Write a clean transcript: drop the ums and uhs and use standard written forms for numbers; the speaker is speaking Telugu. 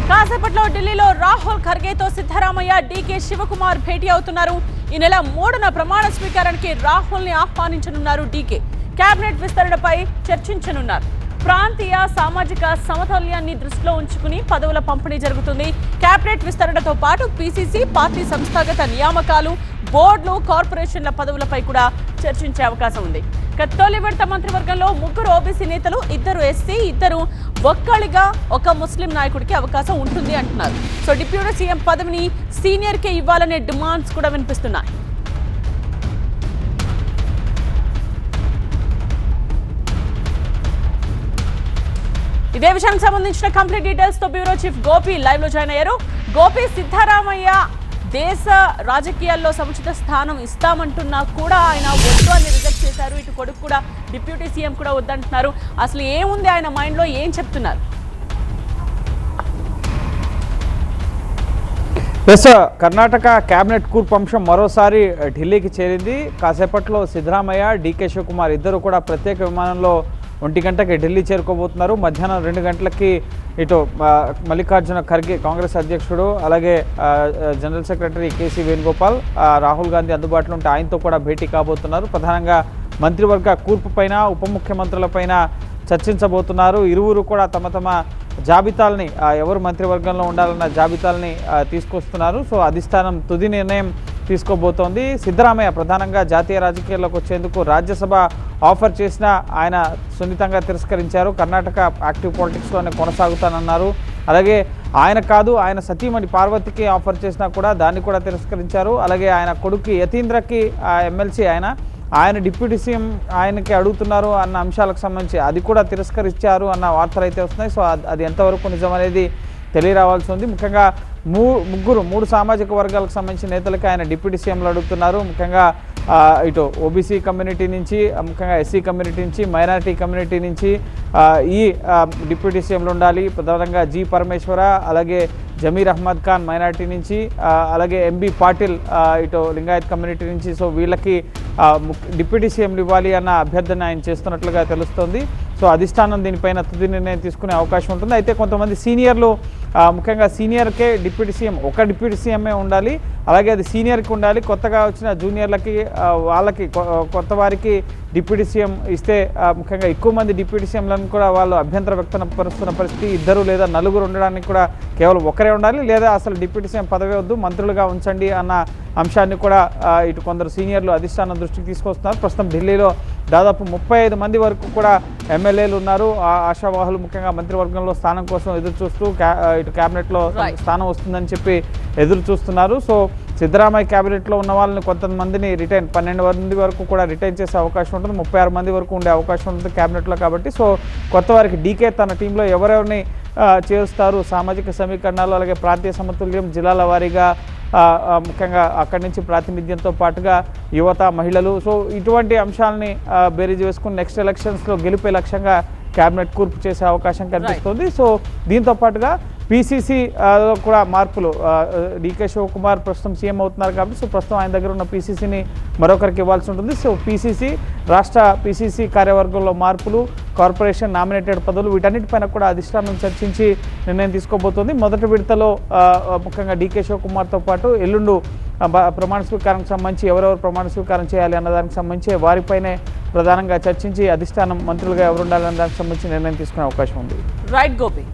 కాసేపట్లో ఢిల్లీలో రాహుల్ ఖర్గేతో సిద్ధరామయ్య, డీకే శివకుమార్ భేటీ అవుతున్నారు. ఈ నెల 3న ప్రమాణ స్వీకారానికి రాహుల్ ని ఆహ్వానించనున్నారు డీకే. కేబినెట్ విస్తరణపై చర్చించనున్నారు. ప్రాంతీయ సామాజిక సమతౌల్యాన్ని దృష్టిలో ఉంచుకుని పదవుల పంపిణీ జరుగుతుంది. కేబినెట్ విస్తరణతో పాటు పీసీసీ, పార్టీ సంస్థాగత నియామకాలు, బోర్డులు, కార్పొరేషన్ల పదవులపై కూడా చర్చించే అవకాశం ఉంది. తొలి విడత మంత్రివర్గంలో 3 ఓబీసీ నేతలు, 2 ఎస్సీ, 2 ఒక్కళ్ళిగా ఒక ముస్లిం నాయకుడికి అవకాశం ఉంటుంది అంటున్నారు. సో డిప్యూటీ సీఎం పదవిని సీనియర్కే ఇవ్వాలనే డిమాండ్స్ కూడా వినిపిస్తున్నాయి. ఇదే విషయానికి సంబంధించిన కంప్లీట్ డీటెయిల్స్ తో బ్యూరో చీఫ్ గోపి లైవ్ లో జాయిన్ అయ్యారు. గోపి, సిద్ధరామయ్య దేశ రాజకీయాల్లో సముచిత స్థానం ఇస్తామంటున్నా కూడా ఆయన వద్దు అని రిజెక్ట్ చేశారు. ఇటు కొడుకు కూడా, డిప్యూటీ సీఎం కూడా వద్దంటున్నారు. అసలు ఏముంది ఆయన మైండ్ లో, ఏం చెప్తున్నారు? కర్ణాటక కేబినెట్ కూర్పు అంశం మరోసారి ఢిల్లీకి చేరింది. కాసేపట్లో సిద్ధరామయ్య, డీకే శివకుమార్ ఇద్దరు కూడా ప్రత్యేక విమానంలో 1 గంటకి ఢిల్లీ చేరుకోబోతున్నారు. మధ్యాహ్నం 2 గంటలకి ఇటు మల్లికార్జున ఖర్గే కాంగ్రెస్ అధ్యక్షుడు, అలాగే general secretary KC Venugopal, Rahul Gandhi అందుబాటులో ఉంటే ఆయనతో కూడా భేటీ కాబోతున్నారు. ప్రధానంగా మంత్రివర్గ కూర్పు పైన, ఉప ముఖ్యమంత్రులపైన చర్చించబోతున్నారు. ఇరువురు కూడా తమ తమ జాబితాలని, ఎవరు మంత్రివర్గంలో ఉండాలన్న జాబితాలని తీసుకొస్తున్నారు. సో అధిష్టానం తుది నిర్ణయం తీసుకోబోతోంది. సిద్ధరామయ్య ప్రధానంగా జాతీయ రాజకీయాల్లోకి వచ్చేందుకు రాజ్యసభ ఆఫర్ చేసినా ఆయన సున్నితంగా తిరస్కరించారు. కర్ణాటక యాక్టివ్ పాలిటిక్స్లోనే కొనసాగుతానన్నారు. అలాగే ఆయన కాదు, ఆయన సతీమణి పార్వతికి ఆఫర్ చేసినా కూడా దాన్ని కూడా తిరస్కరించారు. అలాగే ఆయన కొడుకు యతీంద్రకి ఎమ్మెల్సీ ఆయన డిప్యూటీ సీఎం ఆయనకి అడుగుతున్నారు అన్న అంశాలకు సంబంధించి అది కూడా తిరస్కరించారు అన్న వార్తలు అయితే వస్తున్నాయి. సో అది ఎంతవరకు నిజమనేది తెలియరావాల్సి ఉంది. ముఖ్యంగా 3 సామాజిక వర్గాలకు సంబంధించిన నేతలకి ఆయన డిప్యూటీ సీఎంలు అడుగుతున్నారు. ముఖ్యంగా ఇటు ఓబీసీ కమ్యూనిటీ నుంచి, ముఖ్యంగా ఎస్సీ కమ్యూనిటీ నుంచి, మైనారిటీ కమ్యూనిటీ నుంచి ఈ డిప్యూటీ సీఎంలు ఉండాలి. ప్రధానంగా జి పరమేశ్వర, అలాగే జమీర్ అహ్మద్ ఖాన్ మైనారిటీ నుంచి, అలాగే ఎంబీ పాటిల్ ఇటు లింగాయత్ కమ్యూనిటీ నుంచి. సో వీళ్ళకి డిప్యూటీ సీఎంలు ఇవ్వాలి అన్న అభ్యర్థన ఆయన చేస్తున్నట్లుగా తెలుస్తోంది. సో అధిష్టానం దీనిపైన తుది నిర్ణయం తీసుకునే అవకాశం ఉంటుంది. అయితే కొంతమంది సీనియర్లు, ముఖ్యంగా సీనియర్కే డిప్యూటీ సీఎం, ఒక డిప్యూటీ సీఎంఏ ఉండాలి, అలాగే అది సీనియర్కి ఉండాలి. కొత్తగా వచ్చిన జూనియర్లకి, వాళ్ళకి, కొత్త వారికి డిప్యూటీ సీఎం ఇస్తే ముఖ్యంగా ఎక్కువ మంది డిప్యూటీ సీఎంలను కూడా వాళ్ళు అభ్యంతర వ్యక్తపరుస్తున్న పరిస్థితి. 2 లేదా 4 ఉండడానికి కూడా కేవలం ఒకరే ఉండాలి, లేదా అసలు డిప్యూటీ సీఎం పదవి వద్దు, మంత్రులుగా ఉంచండి అన్న అంశాన్ని కూడా ఇటు కొందరు సీనియర్లు అధిష్టానం దృష్టికి తీసుకొస్తున్నారు. ప్రస్తుతం ఢిల్లీలో దాదాపు 35 మంది వరకు కూడా ఎమ్మెల్యేలు ఉన్నారు. ఆశావాహులు ముఖ్యంగా మంత్రివర్గంలో స్థానం కోసం ఎదురు చూస్తూ ఇటు కేబినెట్లో స్థానం వస్తుందని చెప్పి ఎదురు చూస్తున్నారు. సో సిద్ధరామయ్య కేబినెట్లో ఉన్న వాళ్ళని కొంతమందిని 12 మంది వరకు కూడా రిటైన్ చేసే అవకాశం ఉంటుంది. 36 మంది వరకు ఉండే అవకాశం ఉంటుంది కేబినెట్లో. కాబట్టి సో కొత్త వారికి డీకే తన టీంలో ఎవరెవరిని చేరుస్తారు, సామాజిక సమీకరణాలు, అలాగే ప్రాంతీయ సమతుల్యం, జిల్లాల వారీగా ముఖ్యంగా అక్కడి నుంచి ప్రాతినిధ్యంతో పాటుగా యువత, మహిళలు, సో ఇటువంటి అంశాలని బేరీజ్ వేసుకుని నెక్స్ట్ ఎలక్షన్స్లో గెలిపే లక్ష్యంగా కేబినెట్ కూర్పు చేసే అవకాశం కనిపిస్తుంది. సో దీంతో పాటుగా పీసీసీ కూడా మార్పులు, డీకే శివకుమార్ ప్రస్తుతం సీఎం అవుతున్నారు కాబట్టి సో ప్రస్తుతం ఆయన దగ్గర ఉన్న పీసీసీని మరొకరికి ఇవ్వాల్సి ఉంటుంది. సో పీసీసీ, రాష్ట్ర పీసీసీ కార్యవర్గంలో మార్పులు, కార్పొరేషన్ నామినేటెడ్ పదవులు, వీటన్నిటిపైన కూడా అధిష్టానం చర్చించి నిర్ణయం తీసుకోబోతోంది. మొదటి విడతలో ముఖ్యంగా డీకే శివకుమార్తో పాటు ఎల్లుండు ప్రమాణ స్వీకారానికి సంబంధించి ఎవరెవరు ప్రమాణ స్వీకారం చేయాలి అన్న దానికి సంబంధించి వారిపైనే ప్రధానంగా చర్చించి అధిష్టానం మంత్రులుగా ఎవరు ఉండాలన్న దానికి సంబంధించి నిర్ణయం తీసుకునే అవకాశం ఉంది. రైట్ గోపి.